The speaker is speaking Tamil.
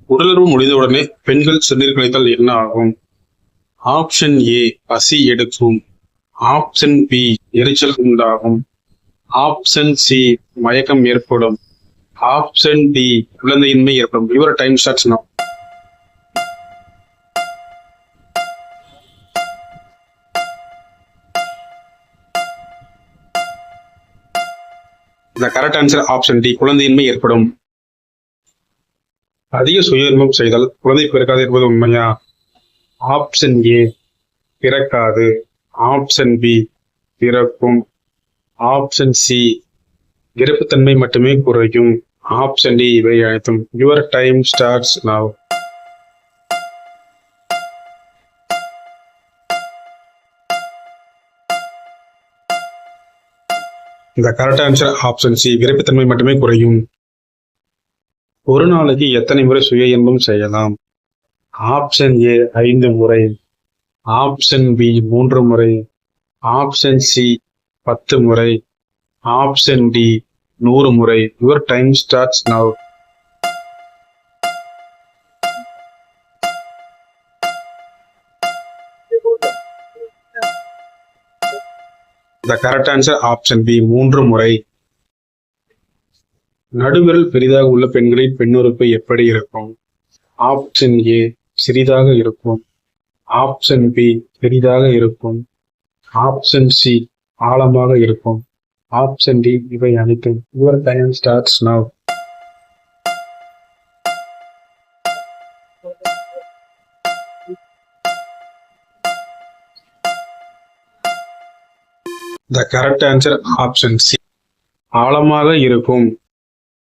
உடலுறவு முடிந்தவுடனே பெண்கள் சிறுநீர் கழித்தால் என்ன ஆகும்? ஆப்ஷன் ஏ பசி எடுக்கும். ஆப்ஷன் பி எரிச்சல் உண்டாகும். ஆப்ஷன் சி மயக்கம் ஏற்படும். ஆப்ஷன் டி குழந்தையின்மை ஏற்படும். Your time starts now. The correct answer option D குழந்தையின்மை ஏற்படும். அதிக சுய இன்பம் செய்தால் குழந்தை பிறக்காது என்பது உண்மையா? ஆப்ஷன் ஏ பிறக்காது. ஆப்ஷன் பி பிறக்கும். ஆப்ஷன் சி விருப்பத்தன்மை மட்டுமே குறையும். ஆப்ஷன் டி இவை அனைத்தும். Your time starts now. இந்த கரெக்ட் ஆன்சர் ஆப்ஷன் சி விருப்பத்தன்மை மட்டுமே குறையும். ஒரு நாளைக்கு எத்தனை முறை சுய இன்பம் செய்யலாம்? ஆப்ஷன் ஏ 5 முறை. ஆப்ஷன் பி 3 முறை. ஆப்ஷன் சி 10 முறை. ஆப்ஷன் டி 100 முறை. Your time starts now. The correct answer option B 3 முறை. நடுவிரல் பெரிதாக உள்ள பெண்களின் பெண்ணுறுப்பு எப்படி இருக்கும்? ஆப்ஷன் ஏ சிறிதாக இருக்கும். ஆப்ஷன் பி பெரிதாக இருக்கும். ஆப்ஷன் சி ஆழமாக இருக்கும். ஆப்ஷன் டி இவை அனைத்தும். Your time starts now. The correct answer option C ஆழமாக இருக்கும்.